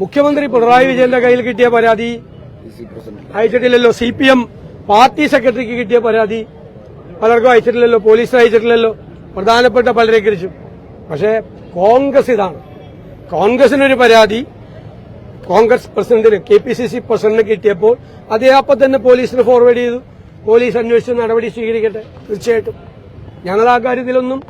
മുഖ്യമന്ത്രി പിണറായി വിജയന്റെ കയ്യിൽ കിട്ടിയ പരാതി അയച്ചിട്ടില്ലല്ലോ. CPM പാർട്ടി സെക്രട്ടറിക്ക് കിട്ടിയ പരാതി പലർക്കും അയച്ചിട്ടില്ലല്ലോ. പോലീസിന് അയച്ചിട്ടില്ലല്ലോ. പ്രധാനപ്പെട്ട പലരെ കുറിച്ചും. പക്ഷേ കോൺഗ്രസ് ഇതാണ്. കോൺഗ്രസിനൊരു പരാതി കോൺഗ്രസ് പ്രസിഡന്റിന് KPCC പ്രസിഡന്റിന് കിട്ടിയപ്പോൾ അതേ അപ്പം തന്നെ പോലീസിന് ഫോർവേഡ് ചെയ്തു. പോലീസ് അന്വേഷിച്ച് നടപടി സ്വീകരിക്കട്ടെ. തീർച്ചയായിട്ടും ഞങ്ങൾ ആ കാര്യത്തിലൊന്നും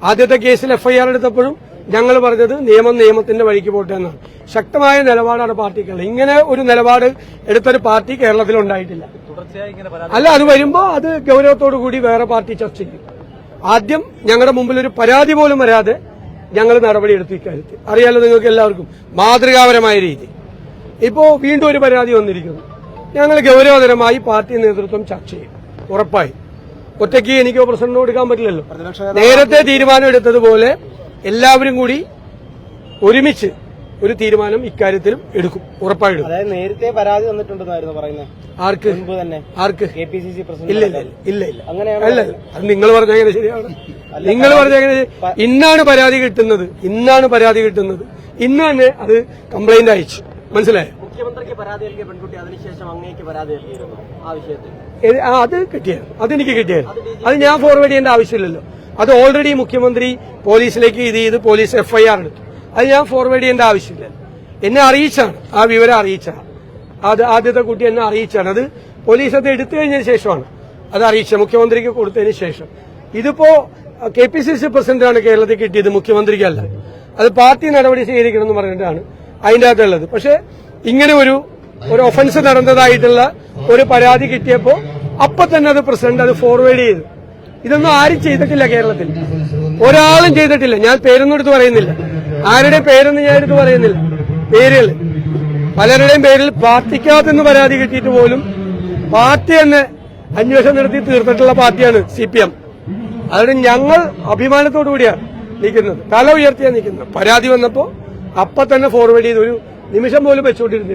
ആദ്യത്തെ കേസിൽ FIR എടുത്തപ്പോഴും ഞങ്ങൾ പറഞ്ഞത് നിയമത്തിന്റെ വഴിക്ക് പോട്ടെ എന്നാണ്. ശക്തമായ നിലപാടാണ് പാർട്ടിക്കുള്ളത്. ഇങ്ങനെ ഒരു നിലപാട് എടുത്തൊരു പാർട്ടി കേരളത്തിൽ ഉണ്ടായിട്ടില്ല. അല്ല, അത് വരുമ്പോ അത് ഗൌരവത്തോടു കൂടി വേറെ പാർട്ടി ചർച്ച ചെയ്യും. ആദ്യം ഞങ്ങളുടെ മുമ്പിൽ ഒരു പരാതി പോലും വരാതെ ഞങ്ങൾ നടപടിയെടുത്തു. ഇക്കാര്യത്തിൽ അറിയാലോ നിങ്ങൾക്ക് എല്ലാവർക്കും, മാതൃകാപരമായ രീതി. ഇപ്പോ വീണ്ടും ഒരു പരാതി വന്നിരിക്കുന്നു. ഞങ്ങൾ ഗൌരവതരമായി പാർട്ടി നേതൃത്വം ചർച്ച ചെയ്യും. ഉറപ്പായി ഒറ്റയ്ക്ക് എനിക്കോ പ്രസിഡന്റിനോ എടുക്കാൻ പറ്റില്ലല്ലോ. നേരത്തെ തീരുമാനം എടുത്തതുപോലെ എല്ലാവരും കൂടി ഒരുമിച്ച് ഒരു തീരുമാനം ഇക്കാര്യത്തിലും എടുക്കും. ഉറപ്പായിട്ടും. അതായത് നേരത്തെ പരാതി വന്നിട്ടുണ്ടെന്നായിരുന്നു പറയുന്നത്. ആർക്ക്? ആർക്ക്? KPCC president. ഇല്ല. അങ്ങനെയല്ല. അത് നിങ്ങൾ പറഞ്ഞെങ്ങനെ ശരിയാണ്? നിങ്ങൾ പറഞ്ഞെങ്ങനെ? ഇന്നാണ് പരാതി കിട്ടുന്നത്. ഇന്ന് തന്നെ അത് കംപ്ലൈന്റ് അയച്ചു. മനസ്സിലായോ? മുഖ്യമന്ത്രിക്ക് പരാതി നൽകിയ പെൺകുട്ടി അതിനുശേഷം അങ്ങേക്ക് പരാതി നൽകിയിരുന്നു ആ വിഷയത്തിൽ. അത് കിട്ടിയത്, അതെനിക്ക് കിട്ടിയത്. അത് ഞാൻ ഫോർവേഡ് ചെയ്യേണ്ട ആവശ്യമില്ലല്ലോ. അത് ഓൾറെഡി മുഖ്യമന്ത്രി പോലീസിലേക്ക് ഇത് ചെയ്ത് പോലീസ് FIR എടുത്തു. അത് ഞാൻ ഫോർവേഡ് ചെയ്യേണ്ട ആവശ്യമില്ല. എന്നെ അറിയിച്ചാണ്, ആ വിവരം അറിയിച്ചാണ്. അത് ആദ്യത്തെ കുട്ടി എന്നെ അറിയിച്ചാണ്. അത് പോലീസ് അത് എടുത്തു കഴിഞ്ഞതിന് ശേഷമാണ് അത് അറിയിച്ചത്, മുഖ്യമന്ത്രിക്ക് കൊടുത്തതിന് ശേഷം. ഇതിപ്പോ KPCC പ്രസിഡന്റാണ് കേരളത്തിൽ കിട്ടിയത്, മുഖ്യമന്ത്രിക്കല്ല. അത് പാർട്ടി നടപടി സ്വീകരിക്കണം എന്ന് പറഞ്ഞിട്ടാണ് അതിന്റെ അകത്തുള്ളത്. പക്ഷെ ഇങ്ങനെ ഒരു ഒഫൻസ് നടന്നതായിട്ടുള്ള ഒരു പരാതി കിട്ടിയപ്പോ അപ്പൊ തന്നെ അത് പ്രസിഡന്റ് അത് ഫോർവേഡ് ചെയ്തു. ഇതൊന്നും ആരും ചെയ്തിട്ടില്ല കേരളത്തിൽ, ഒരാളും ചെയ്തിട്ടില്ല. ഞാൻ പേരൊന്നും എടുത്ത് പറയുന്നില്ല, ആരുടെയും പേരൊന്നും ഞാൻ എടുത്ത് പറയുന്നില്ല. പേരുകൾ പലരുടെയും പേരിൽ പാർട്ടിക്കകത്തുനിന്ന് പരാതി കിട്ടിയിട്ട് പോലും പാർട്ടി തന്നെ അന്വേഷണം നടത്തി തീർത്തിട്ടുള്ള പാർട്ടിയാണ് CPM. അതുകൊണ്ട് ഞങ്ങൾ അഭിമാനത്തോടു കൂടിയാണ് നിൽക്കുന്നത്, തല ഉയർത്തിയാണ് നിൽക്കുന്നത്. പരാതി വന്നപ്പോ അപ്പൊ തന്നെ ഫോർവേഡ് ചെയ്ത് ഒരു നിമിഷം പോലും വെച്ചുകൊണ്ടിരുന്നിരുന്നു.